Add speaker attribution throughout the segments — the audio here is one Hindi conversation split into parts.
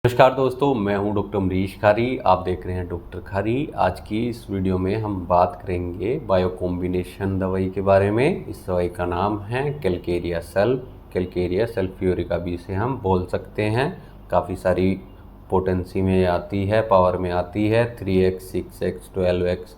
Speaker 1: नमस्कार दोस्तों, मैं हूं डॉक्टर अमरीश खारी। आप देख रहे हैं डॉक्टर खारी। आज की इस वीडियो में हम बात करेंगे बायो कॉम्बिनेशन दवाई के बारे में। इस दवाई का नाम है कैलकेरिया सल्फ। कैलकेरिया सल्फ्यूरिका भी इसे हम बोल सकते हैं। काफ़ी सारी पोटेंसी में आती है, पावर में आती है, 3x 6x 12x।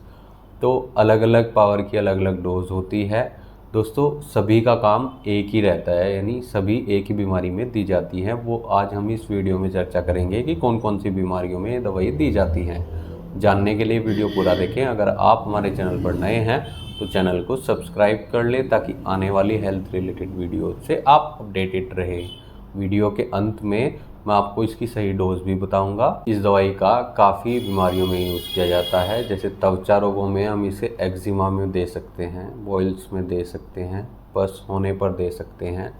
Speaker 1: तो अलग अलग पावर की अलग अलग डोज होती है। दोस्तों, सभी का काम एक ही रहता है, यानी सभी एक ही बीमारी में दी जाती हैं। वो आज हम इस वीडियो में चर्चा करेंगे कि कौन कौन सी बीमारियों में ये दवाई दी जाती हैं। जानने के लिए वीडियो पूरा देखें। अगर आप हमारे चैनल पर नए हैं तो चैनल को सब्सक्राइब कर लें ताकि आने वाली हेल्थ रिलेटेड वीडियो से आप अपडेटेड रहें। वीडियो के अंत में मैं आपको इसकी सही डोज भी बताऊंगा। इस दवाई का काफ़ी बीमारियों में यूज़ किया जाता है, जैसे त्वचा रोगों में हम इसे एक्जिमा में दे सकते हैं, बॉइल्स में दे सकते हैं, पस होने पर दे सकते हैं,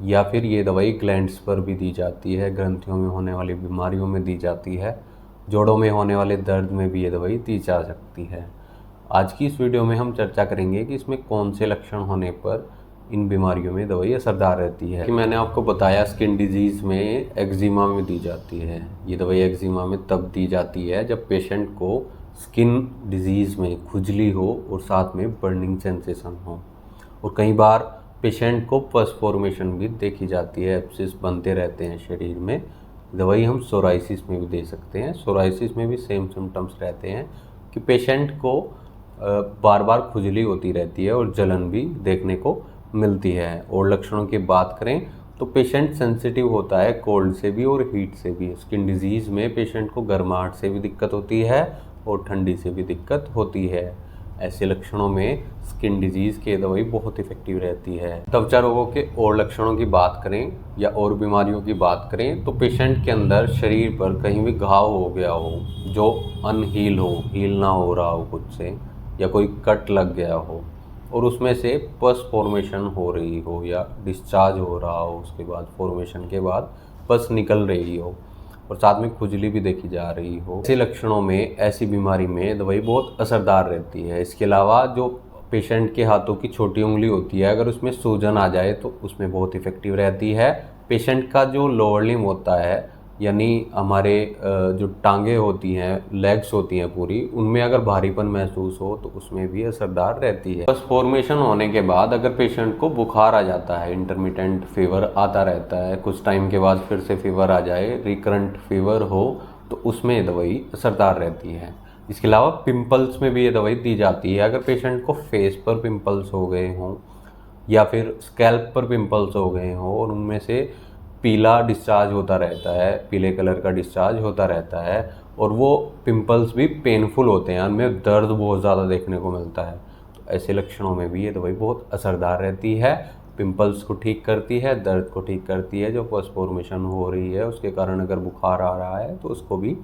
Speaker 1: या फिर ये दवाई ग्लैंड्स पर भी दी जाती है, ग्रंथियों में होने वाली बीमारियों में दी जाती है, जोड़ों में होने वाले दर्द में भी ये दवाई दी जा सकती है। आज की इस वीडियो में हम चर्चा करेंगे कि इसमें कौन से लक्षण होने पर इन बीमारियों में दवाई असरदार रहती है। कि मैंने आपको बताया स्किन डिजीज़ में एक्जिमा में दी जाती है। ये दवाई एक्जिमा में तब दी जाती है जब पेशेंट को स्किन डिजीज़ में खुजली हो और साथ में बर्निंग सेंसेशन हो। और कई बार पेशेंट को पस फॉर्मेशन भी देखी जाती है, एब्सिस बनते रहते हैं शरीर में। दवाई हम सोराइसिस में भी दे सकते हैं। सोराइसिस में भी सेम सिम्टम्स रहते हैं कि पेशेंट को बार बार खुजली होती रहती है और जलन भी देखने को मिलती है। और लक्षणों की बात करें तो पेशेंट सेंसिटिव होता है कोल्ड से भी और हीट से भी। स्किन डिजीज़ में पेशेंट को गर्माहट से भी दिक्कत होती है और ठंडी से भी दिक्कत होती है। ऐसे लक्षणों में स्किन डिजीज़ की दवाई बहुत इफेक्टिव रहती है। त्वचा रोगों के और लक्षणों की बात करें या और बीमारियों की बात करें तो पेशेंट के अंदर शरीर पर कहीं भी घाव हो गया हो जो अनहील हो, हील ना हो रहा हो खुद से, या कोई कट लग गया हो और उसमें से पस फॉर्मेशन हो रही हो या डिस्चार्ज हो रहा हो, उसके बाद फॉर्मेशन के बाद पस निकल रही हो और साथ में खुजली भी देखी जा रही हो, ऐसे लक्षणों में, ऐसी बीमारी में दवाई बहुत असरदार रहती है। इसके अलावा जो पेशेंट के हाथों की छोटी उंगली होती है, अगर उसमें सूजन आ जाए तो उसमें बहुत इफेक्टिव रहती है। पेशेंट का जो लोअर लिम्ब होता है, यानी हमारे जो टांगे होती हैं, लेग्स होती हैं पूरी, उनमें अगर भारीपन महसूस हो तो उसमें भी असरदार रहती है। बस फॉर्मेशन होने के बाद अगर पेशेंट को बुखार आ जाता है, इंटरमिटेंट फीवर आता रहता है, कुछ टाइम के बाद फिर से फीवर आ जाए, रिकरेंट फीवर हो, तो उसमें दवाई असरदार रहती है। इसके अलावा पिंपल्स में भी ये दवाई दी जाती है। अगर पेशेंट को फेस पर पिंपल्स हो गए हों या फिर स्कैल्प पर पिंपल्स हो गए हों और उनमें से पीला डिस्चार्ज होता रहता है, पीले कलर का डिस्चार्ज होता रहता है और वो पिंपल्स भी पेनफुल होते हैं, उनमें दर्द बहुत ज़्यादा देखने को मिलता है, तो ऐसे लक्षणों में भी ये दवाई बहुत असरदार रहती है। पिंपल्स को ठीक करती है, दर्द को ठीक करती है, जो पस फॉर्मेशन हो रही है उसके कारण अगर बुखार आ रहा है तो उसको भी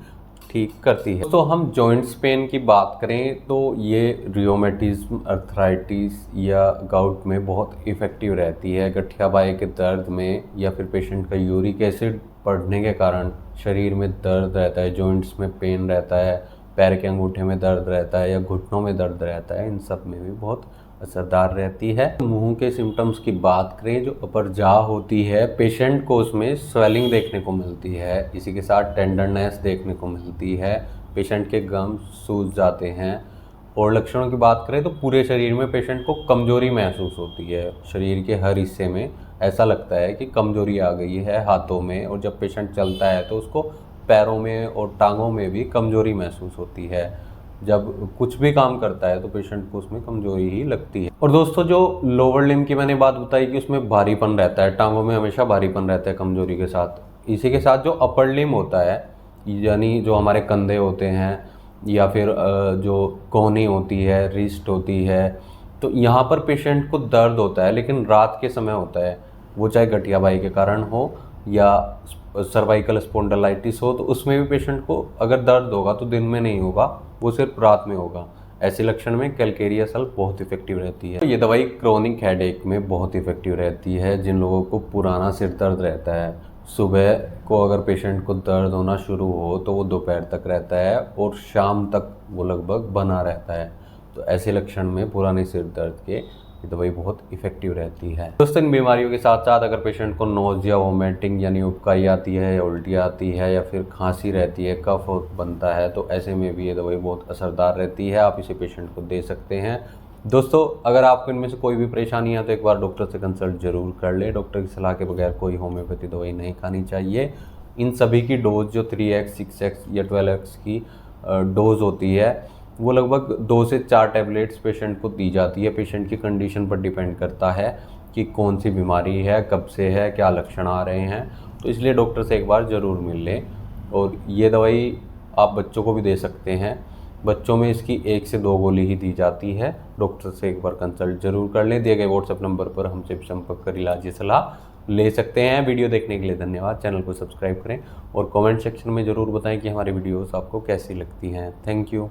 Speaker 1: ठीक करती है। तो हम जॉइंट्स पेन की बात करें तो ये रियोमेटिज्म, अर्थराइटिस या गाउट में बहुत इफ़ेक्टिव रहती है। गठिया बाई के दर्द में या फिर पेशेंट का यूरिक एसिड बढ़ने के कारण शरीर में दर्द रहता है, जॉइंट्स में पेन रहता है, पैर के अंगूठे में दर्द रहता है या घुटनों में दर्द रहता है, इन सब में भी बहुत असरदार रहती है। मुंह के सिम्टम्स की बात करें, जो अपर जाह होती है, पेशेंट को उसमें स्वेलिंग देखने को मिलती है, इसी के साथ टेंडरनेस देखने को मिलती है, पेशेंट के गम सूज जाते हैं। और लक्षणों की बात करें तो पूरे शरीर में पेशेंट को कमजोरी महसूस होती है। शरीर के हर हिस्से में ऐसा लगता है कि कमजोरी आ गई है, हाथों में, और जब पेशेंट चलता है तो उसको पैरों में और टांगों में भी कमजोरी महसूस होती है। जब कुछ भी काम करता है तो पेशेंट को उसमें कमजोरी ही लगती है। और दोस्तों, जो लोअर लिम्ब की मैंने बात बताई कि उसमें भारीपन रहता है, टांगों में हमेशा भारीपन रहता है कमजोरी के साथ। इसी के साथ जो अपर लिम्ब होता है, यानी जो हमारे कंधे होते हैं या फिर जो कोहनी होती है, रिस्ट होती है, तो यहाँ पर पेशेंट को दर्द होता है, लेकिन रात के समय होता है। वो चाहे गठियाबाई के कारण हो या सर्वाइकल स्पॉन्डिलाइटिस हो, तो उसमें भी पेशेंट को अगर दर्द होगा तो दिन में नहीं होगा, वो सिर्फ रात में होगा। ऐसे लक्षण में कैलकेरिया सल्फ बहुत इफेक्टिव रहती है। तो ये दवाई क्रोनिक हेडेक में बहुत इफेक्टिव रहती है। जिन लोगों को पुराना सिर दर्द रहता है, सुबह को अगर पेशेंट को दर्द होना शुरू हो तो वो दोपहर तक रहता है और शाम तक वो लगभग बना रहता है, तो ऐसे लक्षण में पुराने सिर दर्द के ये दवाई बहुत इफेक्टिव रहती है। दोस्तों, इन बीमारियों के साथ साथ अगर पेशेंट को नोज़िया, वोमिटिंग यानी उबकाई आती है या उल्टी आती है या फिर खांसी रहती है, कफ बनता है, तो ऐसे में भी ये दवाई बहुत असरदार रहती है। आप इसे पेशेंट को दे सकते हैं। दोस्तों, अगर आपको इनमें से कोई भी परेशानी है तो एक बार डॉक्टर से कंसल्ट जरूर कर लें। डॉक्टर की सलाह के बगैर कोई होम्योपैथी दवाई नहीं खानी चाहिए। इन सभी की डोज जो 3x, 6x या 12x की डोज होती है, वो लगभग 2 से 4 टैबलेट्स पेशेंट को दी जाती है। पेशेंट की कंडीशन पर डिपेंड करता है कि कौन सी बीमारी है, कब से है, क्या लक्षण आ रहे हैं, तो इसलिए डॉक्टर से एक बार ज़रूर मिल लें। और ये दवाई आप बच्चों को भी दे सकते हैं। बच्चों में इसकी 1 से 2 गोली ही दी जाती है। डॉक्टर से एक बार कंसल्ट जरूर कर लें। दिए गए व्हाट्सएप नंबर पर हमसे संपर्क कर इलाजी सलाह ले सकते हैं। वीडियो देखने के लिए धन्यवाद। चैनल को सब्सक्राइब करें और कमेंट सेक्शन में ज़रूर बताएं कि हमारी वीडियोस आपको कैसी लगती हैं। Thank you.